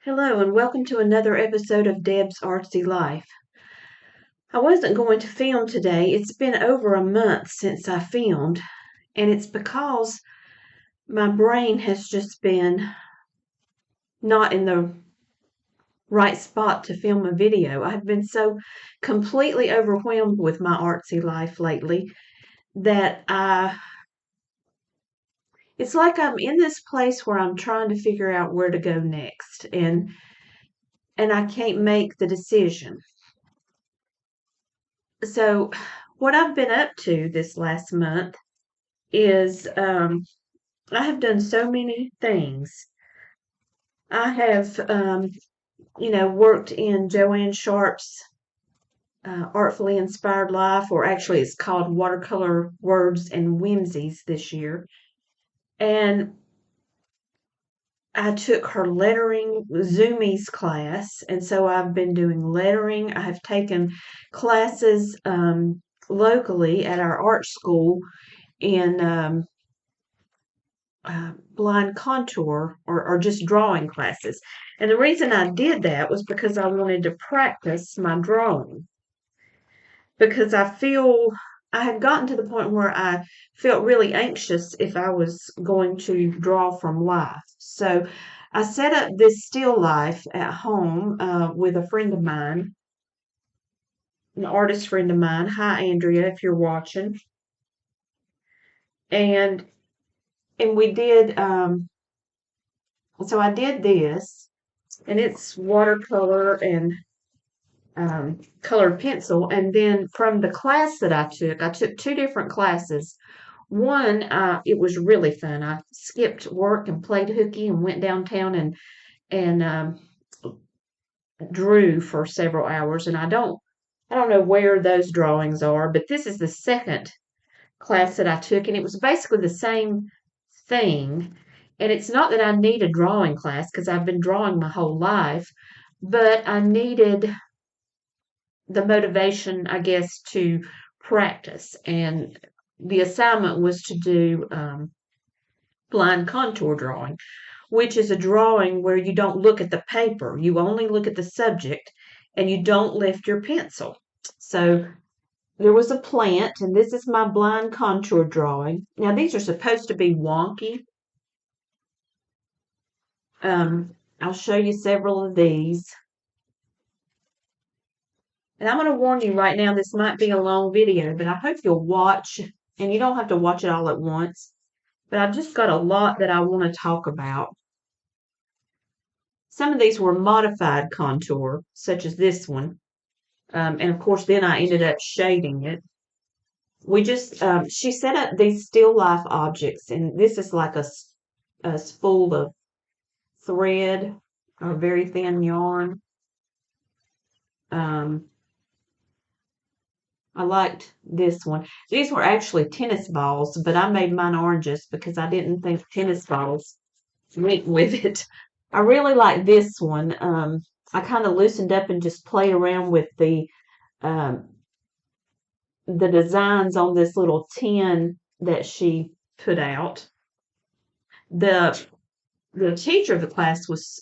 Hello, and welcome to another episode of Deb's Artsy Life. I wasn't going to film today. It's been over a month since I filmed, and it's because my brain has just been not in the right spot to film a video. I've been so completely overwhelmed with my artsy life lately that it's like I'm in this place where I'm trying to figure out where to go next, and I can't make the decision. So, what I've been up to this last month is I have done so many things. I have, worked in Joanne Sharpe's Artfully Inspired Life, or actually it's called Watercolor Words and Whimsies this year. And I took her lettering Zoomies class, and so I've been doing lettering. I have taken classes locally at our art school in blind contour or just drawing classes. And the reason I did that was because I wanted to practice my drawing. Because I had gotten to the point where I felt really anxious if I was going to draw from life. So I set up this still life at home with a friend of mine, an artist friend of mine. Hi, Andrea, if you're watching. And we did so I did this, and it's watercolor and colored pencil. And then from the class that I took two different classes. One, it was really fun. I skipped work and played hooky and went downtown and drew for several hours. And I don't know where those drawings are, but this is the second class that I took, and it was basically the same thing. And it's not that I need a drawing class because I've been drawing my whole life, but I needed the motivation, I guess, to practice. And the assignment was to do blind contour drawing, which is a drawing where you don't look at the paper, you only look at the subject, and you don't lift your pencil. So there was a plant, and this is my blind contour drawing. Now, these are supposed to be wonky. I'll show you several of these. And I'm going to warn you right now, this might be a long video, but I hope you'll watch, and you don't have to watch it all at once. But I've just got a lot that I want to talk about. Some of these were modified contour, such as this one. And of course, then I ended up shading it. She set up these still life objects, and this is like a spool of thread or very thin yarn. I liked this one. These were actually tennis balls, but I made mine oranges because I didn't think tennis balls went with it. I really like this one. I kind of loosened up and just played around with um, the designs on this little tin that she put out. The teacher of the class was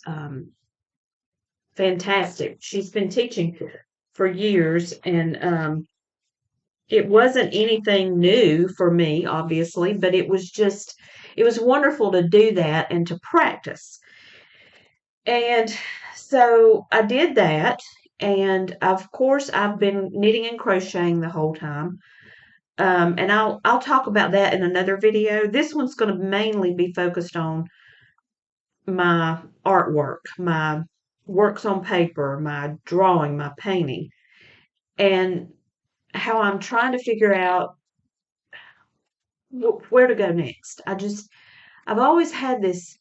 fantastic. She's been teaching for years, and it wasn't anything new for me, obviously, but it was wonderful to do that and to practice. And so I did that, and of course I've been knitting and crocheting the whole time. And I'll talk about that in another video. This one's going to mainly be focused on my artwork, my works on paper, my drawing, my painting, and how I'm trying to figure out where to go next. I've always had this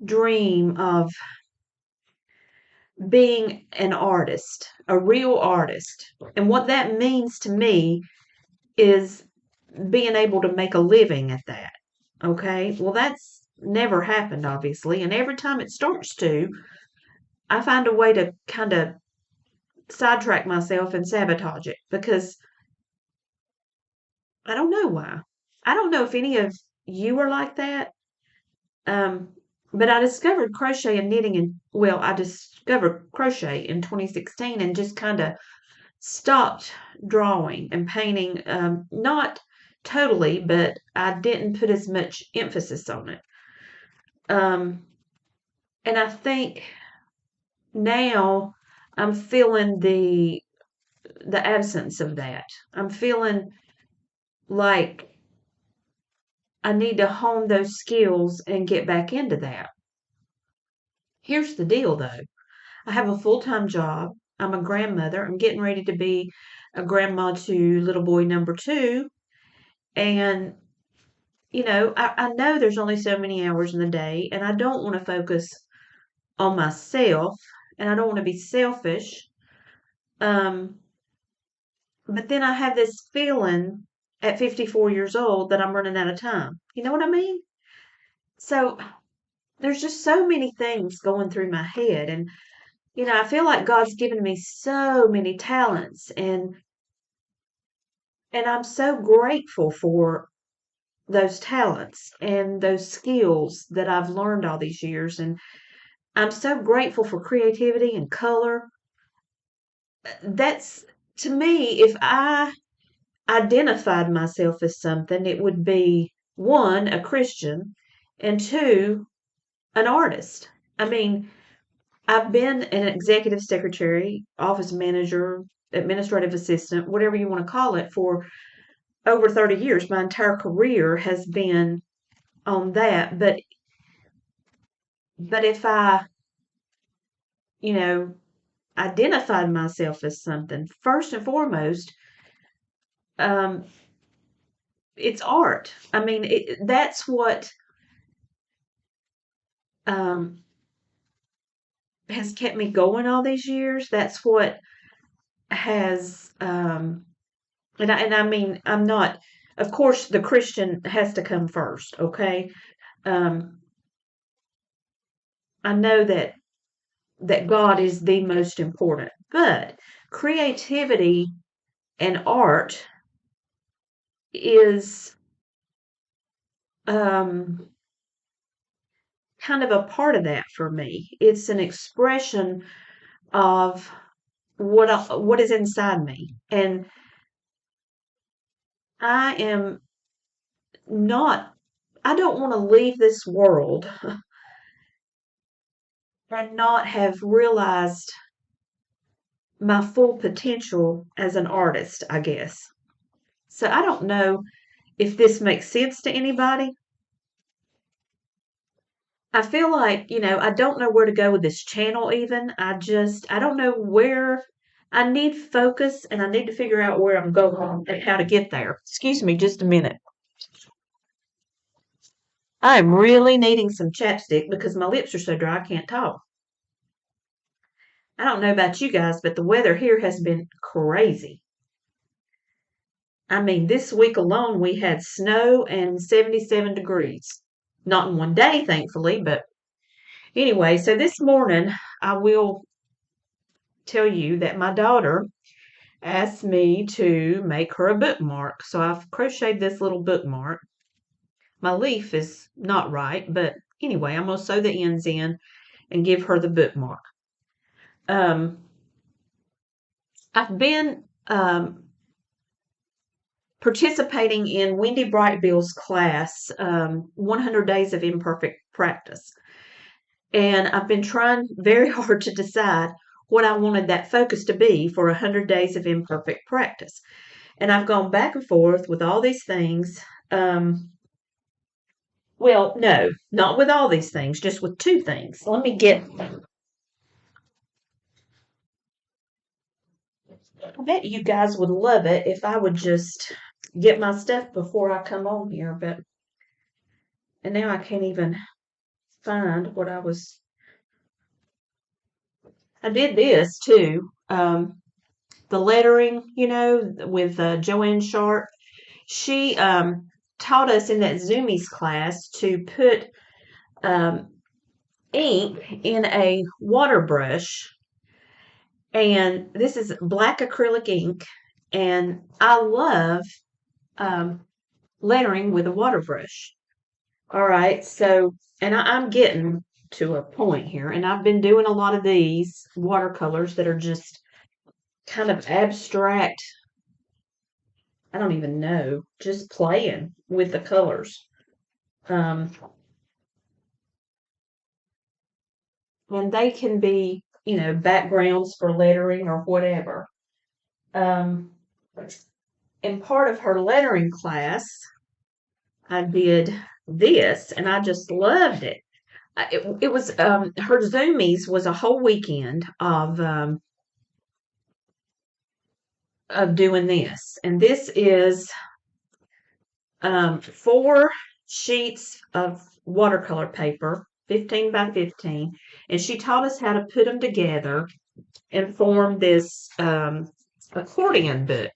dream of being an artist, a real artist. And what that means to me is being able to make a living at that. Okay. Well, that's never happened, obviously. And every time it starts to, I find a way to kind of sidetrack myself and sabotage it because I don't know why. I don't know if any of you are like that. Um, But I discovered crochet and knitting I discovered crochet in 2016 and just kind of stopped drawing and painting. Not totally, but I didn't put as much emphasis on it. Um, and I think now I'm feeling the absence of that. I'm feeling like I need to hone those skills and get back into that. Here's the deal though. I have a full-time job. I'm a grandmother. I'm getting ready to be a grandma to little boy number two. And, I know there's only so many hours in the day, and I don't want to focus on myself, and I don't want to be selfish. Um, but then I have this feeling at 54 years old that I'm running out of time. You know what I mean? So there's just so many things going through my head. And, I feel like God's given me so many talents and I'm so grateful for those talents and those skills that I've learned all these years. And I'm so grateful for creativity and color. That's to me, if I identified myself as something, it would be one, a Christian, and two, an artist. I mean, I've been an executive secretary, office manager, administrative assistant, whatever you want to call it, for over 30 years. My entire career has been on that. But if I, you know, identified myself as something, first and foremost, um, it's art. I mean, that's what um, has kept me going all these years. That's what has, and I mean, I'm not. Of course, the Christian has to come first. Okay, um, I know that God is the most important, but creativity and art is um, kind of a part of that for me. It's an expression of what is inside me, and I am not. I don't want to leave this world and not have realized my full potential as an artist, I guess. So I don't know if this makes sense to anybody. I feel like, I don't know where to go with this channel even. I don't know where I need focus and I need to figure out where I'm going and how to get there. Excuse me just a minute. I'm really needing some chapstick because my lips are so dry I can't talk. I don't know about you guys, but the weather here has been crazy. I mean, this week alone we had snow and 77 degrees. Not in one day, thankfully, but anyway, so this morning I will tell you that my daughter asked me to make her a bookmark. So I've crocheted this little bookmark. My leaf is not right, but anyway, I'm going to sew the ends in and give her the bookmark. Um, I've been participating in Wendy Brightbill's class, 100 Days of Imperfect Practice. And I've been trying very hard to decide what I wanted that focus to be for 100 Days of Imperfect Practice. And I've gone back and forth with all these things. Well, no, not with all these things, just with two things. I bet you guys would love it if I would just get my stuff before I come on here, and now I can't even find what I did this too. The lettering, with Joanne Sharpe. She taught us in that Zoomies class to put um, ink in a water brush. And this is black acrylic ink. And I love lettering with a water brush. All right, so, and I'm getting to a point here, and I've been doing a lot of these watercolors that are just kind of abstract. I don't even know, just playing with the colors. Um, and they can be, backgrounds for lettering or whatever. Um, in part of her lettering class, I did this, and I just loved it. It was her Zoomies was a whole weekend of doing this, and this is 4 sheets of watercolor paper, 15 by 15, and she taught us how to put them together and form this accordion book.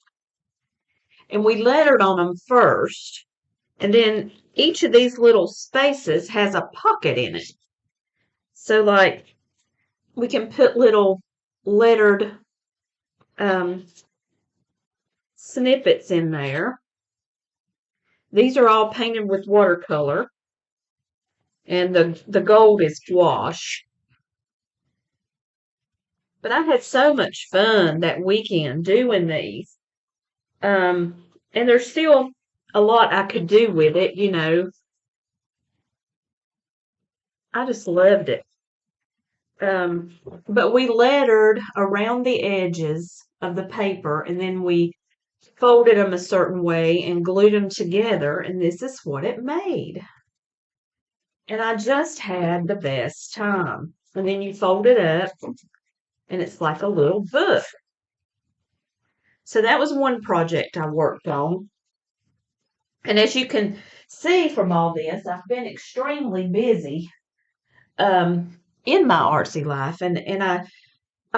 And we lettered on them first, and then each of these little spaces has a pocket in it. So, like, we can put little lettered um, snippets in there. These are all painted with watercolor, and the gold is gouache. But I had so much fun that weekend doing these. And there's still a lot I could do with it, I just loved it. But we lettered around the edges of the paper, and then we folded them a certain way and glued them together, and this is what it made. And I just had the best time. And then you fold it up, and it's like a little book. So that was one project I worked on. And as you can see from all this, I've been extremely busy in my artsy life. And I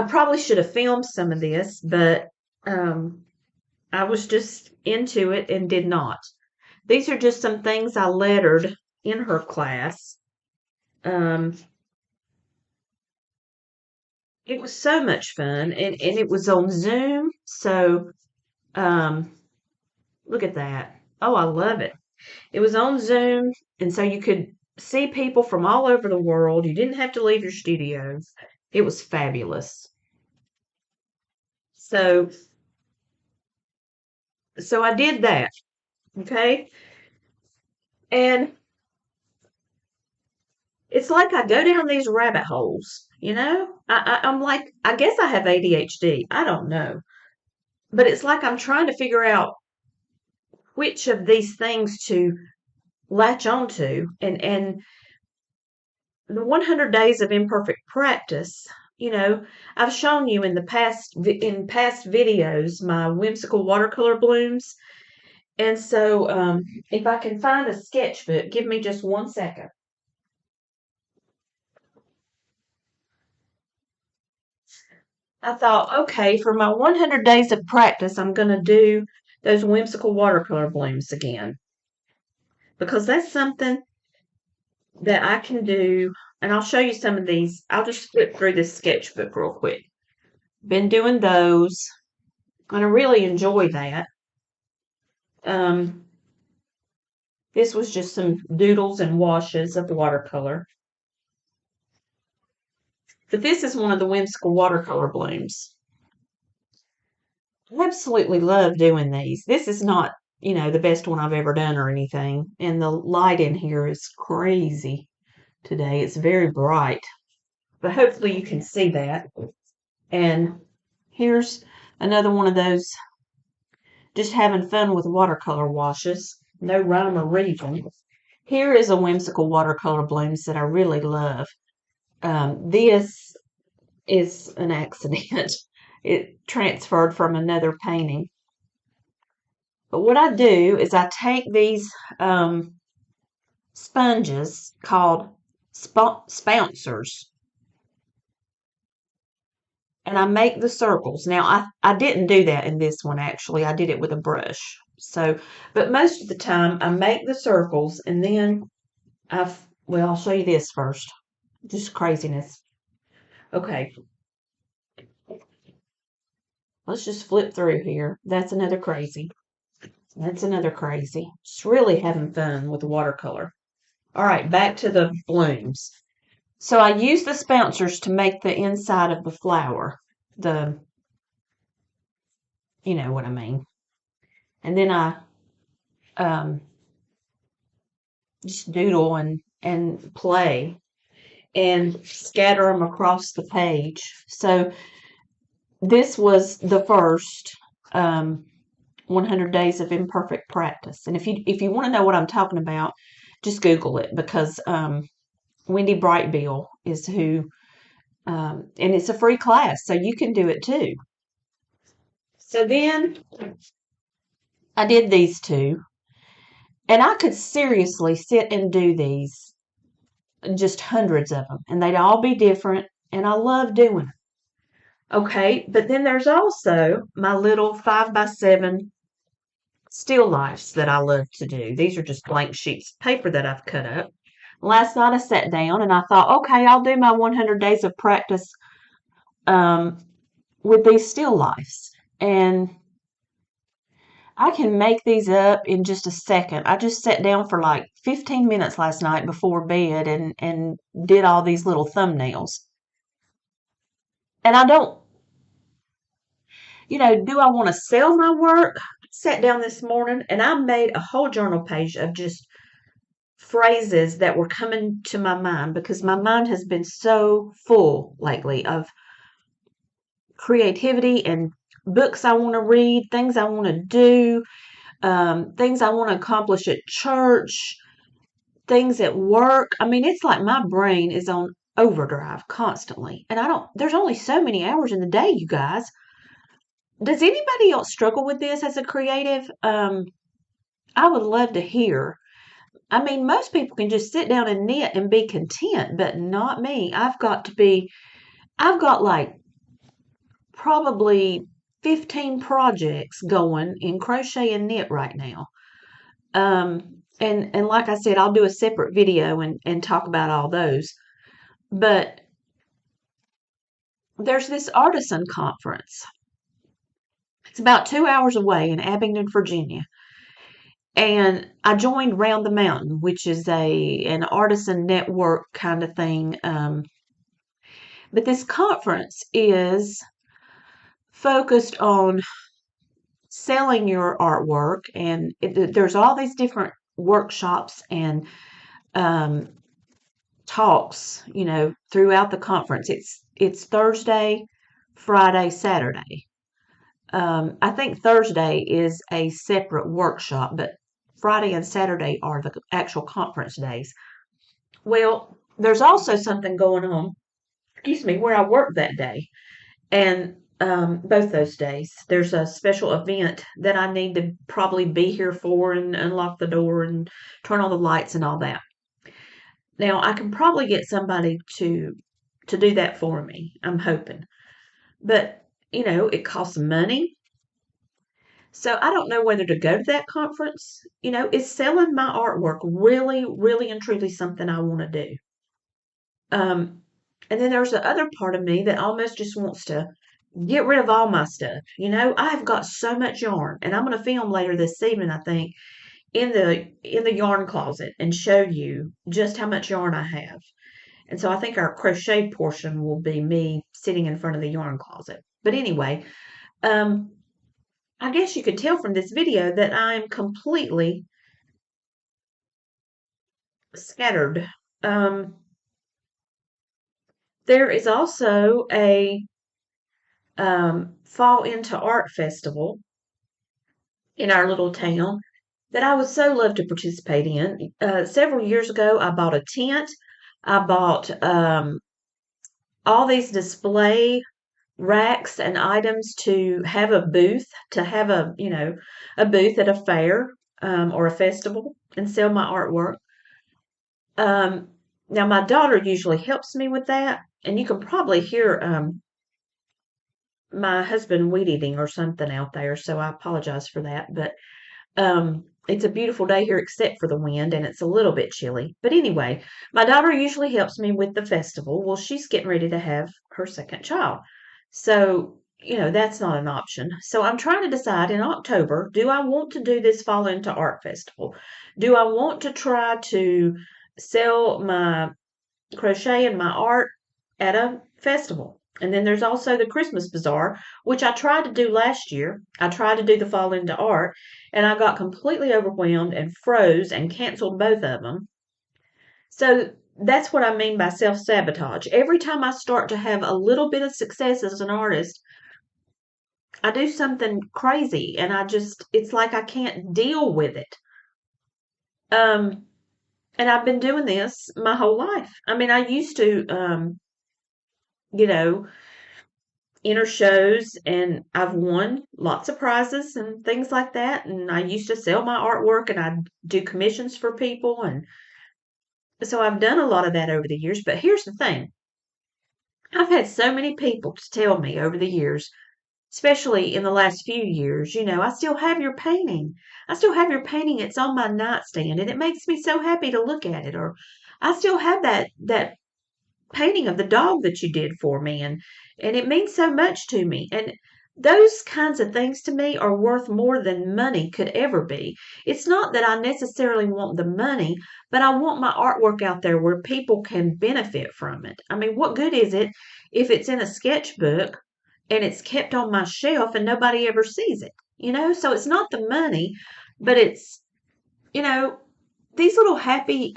probably should have filmed some of this, but I was just into it and did not. These are just some things I lettered in her class. It was so much fun, and it was on Zoom. So look at that. Oh, I love it. It was on Zoom, and so you could see people from all over the world. You didn't have to leave your studio. It was fabulous. So I did that. Okay. And it's like I go down these rabbit holes, I'm like, I guess I have ADHD. I don't know. But it's like I'm trying to figure out which of these things to latch onto. And the 100 days of imperfect practice, I've shown you in past videos my whimsical watercolor blooms. And so if I can find a sketchbook, give me just 1 second. I thought, okay, for my 100 days of practice, I'm going to do those whimsical watercolor blooms again. Because that's something that I can do. And I'll show you some of these. I'll just flip through this sketchbook real quick. Been doing those, and I really enjoy that. This was just some doodles and washes of watercolor. But this is one of the whimsical watercolor blooms. I absolutely love doing these. This is not, the best one I've ever done or anything. And the light in here is crazy today. It's very bright. But hopefully you can see that. And here's another one of those just having fun with watercolor washes. No rhyme or reason. Here is a whimsical watercolor blooms that I really love. This is an accident. It transferred from another painting. But what I do is I take these sponges called spouncers, and I make the circles. Now, I didn't do that in this one, actually. I did it with a brush. So, but most of the time, I make the circles, and then I'll show you this first. Just craziness. Okay. Let's just flip through here. That's another crazy. That's another crazy. Just really having fun with watercolor. All right, back to the blooms. So I use the spouncers to make the inside of the flower. You know what I mean. And then I um, just doodle and play and scatter them across the page. So this was the first 100 days of imperfect practice. And if you want to know what I'm talking about, just Google it, because Wendy Brightbill is who, and it's a free class, so you can do it too. So then I did these two, and I could seriously sit and do these, just hundreds of them, and they'd all be different, and I love doing them. Okay, but then there's also my little 5x7 still lifes that I love to do. These are just blank sheets of paper that I've cut up. Last night I sat down and I thought, okay, I'll do my 100 days of practice um, with these still lifes. And I can make these up in just a second. I just sat down for like 15 minutes last night before bed and did all these little thumbnails. And I don't, do I want to sell my work? I sat down this morning and I made a whole journal page of just phrases that were coming to my mind, because my mind has been so full lately of creativity and books I want to read, things I want to do, things I want to accomplish at church, things at work. I mean, it's like my brain is on overdrive constantly. And there's only so many hours in the day, you guys. Does anybody else struggle with this as a creative? I would love to hear. I mean, most people can just sit down and knit and be content, but not me. I've got like probably 15 projects going in crochet and knit right now. And like I said, I'll do a separate video and talk about all those. But there's this Artisan conference. It's about 2 hours away in Abingdon, Virginia. And I joined Round the Mountain, which is an artisan network kind of thing. But this conference is focused on selling your artwork, and there's all these different workshops and talks, throughout the conference. It's Thursday, Friday, Saturday. I think Thursday is a separate workshop, but Friday and Saturday are the actual conference days. Well, there's also something going on, excuse me, where I work that day. And both those days, there's a special event that I need to probably be here for and unlock the door and turn on the lights and all that. Now, I can probably get somebody to do that for me, I'm hoping. But, it costs money. So I don't know whether to go to that conference. Is selling my artwork really, really and truly something I want to do? And then there's the other part of me that almost just wants to get rid of all my stuff. I've got so much yarn, and I'm going to film later this evening, I think, in the yarn closet and show you just how much yarn I have. And so I think our crochet portion will be me sitting in front of the yarn closet. But anyway, I guess you could tell from this video that I'm completely scattered. There is also a Fall Into Art Festival in our little town that I would so love to participate in. Several years ago, I bought a tent. I bought all these display racks and items to have a booth, a booth at a fair or a festival and sell my artwork. Now, my daughter usually helps me with that, and you can probably hear my husband weed eating or something out there, so I apologize for that. But it's a beautiful day here except for the wind, and it's a little bit chilly. But anyway, my daughter usually helps me with the festival. Well, she's getting ready to have her second child. So, that's not an option. So I'm trying to decide in October, do I want to do this Fall Into Art Festival? Do I want to try to sell my crochet and my art at a festival. And then there's also the Christmas Bazaar, which I tried to do last year. I tried to do the Fall into Art, and I got completely overwhelmed and froze and canceled both of them. So that's what I mean by self sabotage. Every time I start to have a little bit of success as an artist, I do something crazy and it's like I can't deal with it. Um, and I've been doing this my whole life. I mean, I used to, you know, enter shows and I've won lots of prizes and things like that. And I used to sell my artwork and I do commissions for people. And so I've done a lot of that over the years. But here's the thing. I've had so many people to tell me over the years, especially in the last few years, I still have your painting. I still have your painting. It's on my nightstand and it makes me so happy to look at it. Or I still have that painting of the dog that you did for me and it means so much to me. And those kinds of things to me are worth more than money could ever be. It's not that I necessarily want the money, but I want my artwork out there where people can benefit from it. I mean, what good is it if it's in a sketchbook and it's kept on my shelf and nobody ever sees it? So it's not the money, but it's, you know, these little happy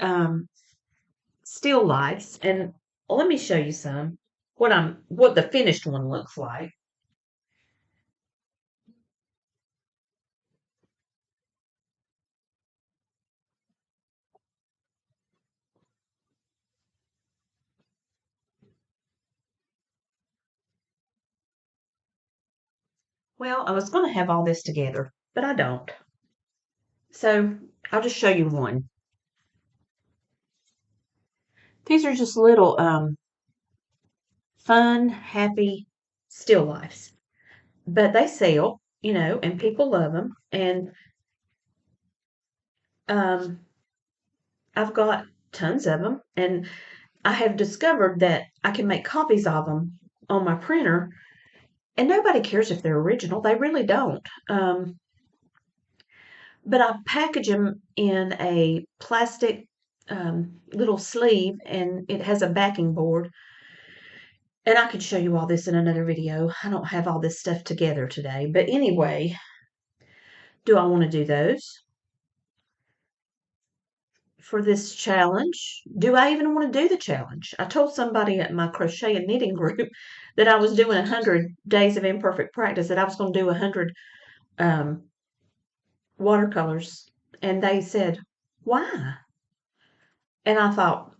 still lifes. And let me show you some what the finished one looks like. Well, I was going to have all this together, but I don't. So I'll just show you one. These are just little fun, happy still lifes, but they sell, and people love them. And um, I've got tons of them, and I have discovered that I can make copies of them on my printer, and nobody cares if they're original. They really don't. But I package them in a plastic little sleeve, and it has a backing board. And I could show you all this in another video. I don't have all this stuff together today. But anyway, do I want to do those for this challenge? Do I even want to do the challenge? I told somebody at my crochet and knitting group that I was doing 100 days of imperfect practice, that I was going to do 100 um, watercolors. And they said, why? And I thought,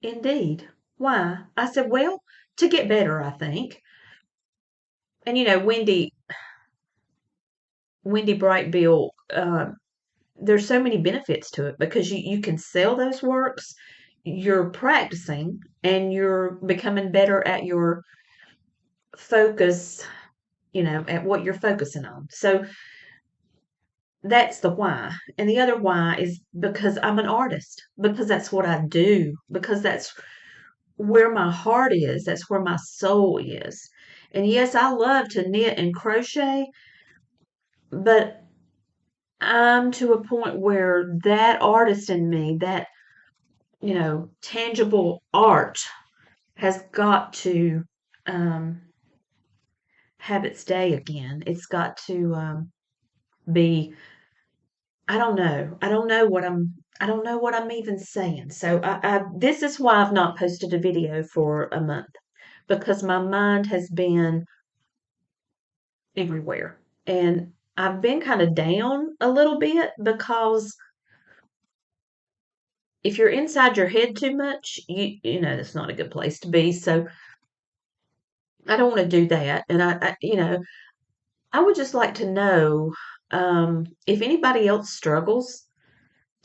indeed. Why? I said, well, to get better, I think. And Wendy Brightbill, there's so many benefits to it because you can sell those works, you're practicing, and you're becoming better at your focus, at what you're focusing on. So that's the why. And the other why is because I'm an artist, because that's what I do, because that's where my heart is, that's where my soul is. And yes, I love to knit and crochet, but I'm to a point where that artist in me, that, tangible art has got to um, have its day again. It's got to be, I don't know. I don't know what I'm even saying. So this is why I've not posted a video for a month, because my mind has been everywhere. And I've been kind of down a little bit because if you're inside your head too much, that's not a good place to be. So I don't want to do that. And I would just like to know if anybody else struggles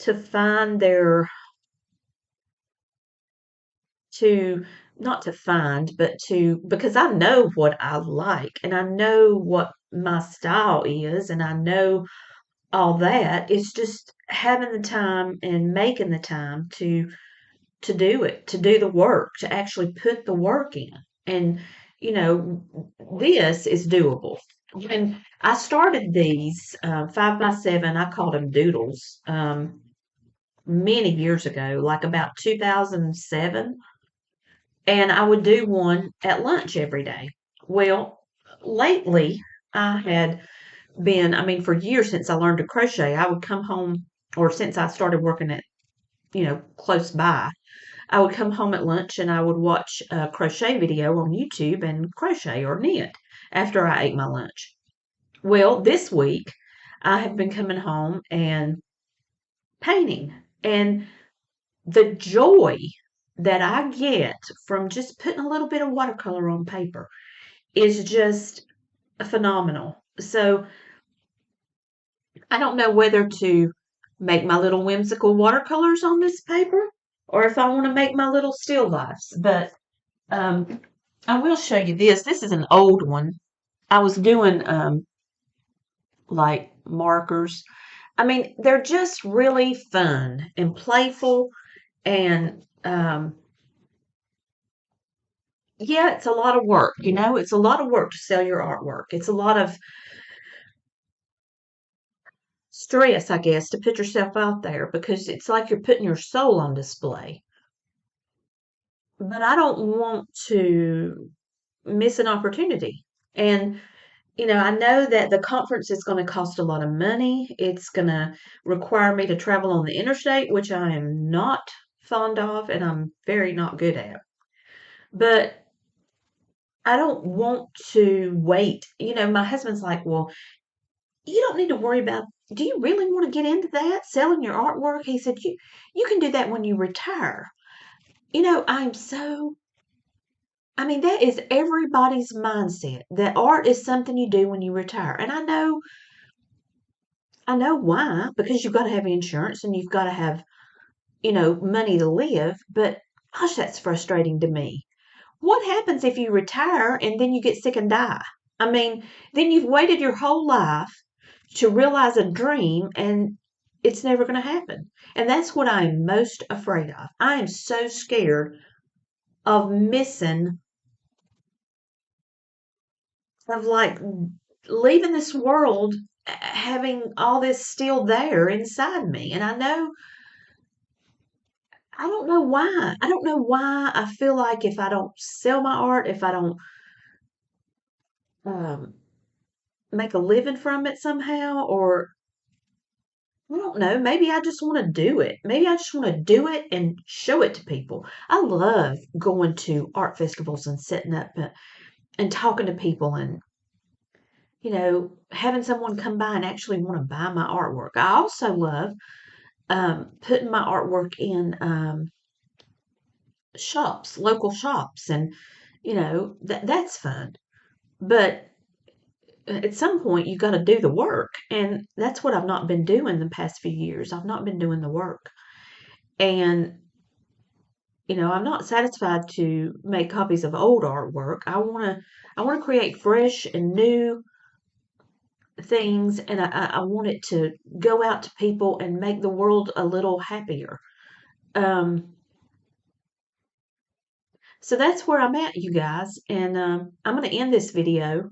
to find to, not to find, but because I know what I like and I know what my style is and I know all that. It's just having the time and making the time to do it, to do the work, to actually put the work in. And, this is doable. When I started these 5x7, I called them doodles. many years ago, like about 2007, and I would do one at lunch every day. Well, lately I had I mean, for years since I learned to crochet, I would come home, or since I started working at, close by, I would come home at lunch and I would watch a crochet video on YouTube and crochet or knit after I ate my lunch. Well, this week I have been coming home and painting, and the joy that I get from just putting a little bit of watercolor on paper is just phenomenal. So I don't know whether to make my little whimsical watercolors on this paper or if I want to make my little still lifes. But I will show you this. This is an old one. I was doing like markers. I mean, they're just really fun and playful, and yeah, it's a lot of work, it's a lot of work to sell your artwork. It's a lot of stress, I guess, to put yourself out there because it's like you're putting your soul on display. But I don't want to miss an opportunity. And, I know that the conference is going to cost a lot of money. It's going to require me to travel on the interstate, which I am not fond of and I'm very not good at. But I don't want to wait. My husband's like, well, you don't need to worry about, do you really want to get into that, selling your artwork? He said, you can do that when you retire. I'm so, I mean, that is everybody's mindset, that art is something you do when you retire. And I know why, because you've got to have insurance and you've got to have, money to live. But gosh, that's frustrating to me. What happens if you retire and then you get sick and die? I mean, then you've waited your whole life to realize a dream and it's never going to happen. And that's what I am most afraid of. I am so scared of missing, of like leaving this world having all this still there inside me. And I don't know why. I don't know why I feel like if I don't sell my art, if I don't um, make a living from it somehow, or I don't know, maybe I just want to do it. Maybe I just want to do it and show it to people. I love going to art festivals and setting up and talking to people and, having someone come by and actually want to buy my artwork. I also love putting my artwork in shops, local shops, and, that's fun. But at some point, you got to do the work. And that's what I've not been doing the past few years. I've not been doing the work. And I'm not satisfied to make copies of old artwork. I want to create fresh and new things, and I want it to go out to people and make the world a little happier. Um, so that's where I'm at, you guys, and I'm going to end this video.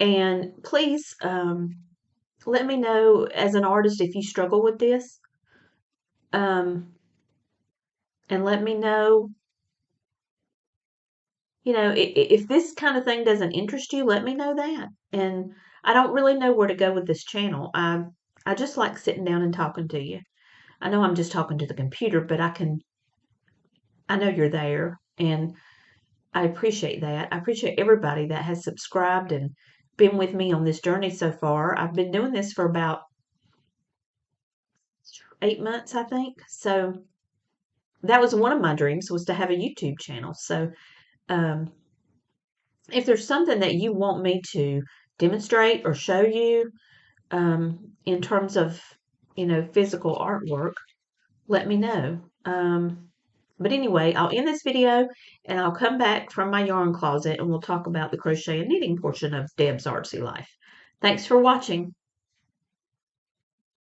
And please let me know as an artist if you struggle with this, um, and let me know if this kind of thing doesn't interest you, let me know that. And I don't really know where to go with this channel. I just like sitting down and talking to you. I know I'm just talking to the computer, but I know you're there, and I appreciate that. I appreciate everybody that has subscribed and been with me on this journey so far. I've been doing this for about 8 months, I think. So that was one of my dreams, was to have a YouTube channel. So um, if there's something that you want me to demonstrate or show you in terms of, physical artwork, let me know. But anyway, I'll end this video and I'll come back from my yarn closet and we'll talk about the crochet and knitting portion of Deb's Artsy Life. Thanks for watching.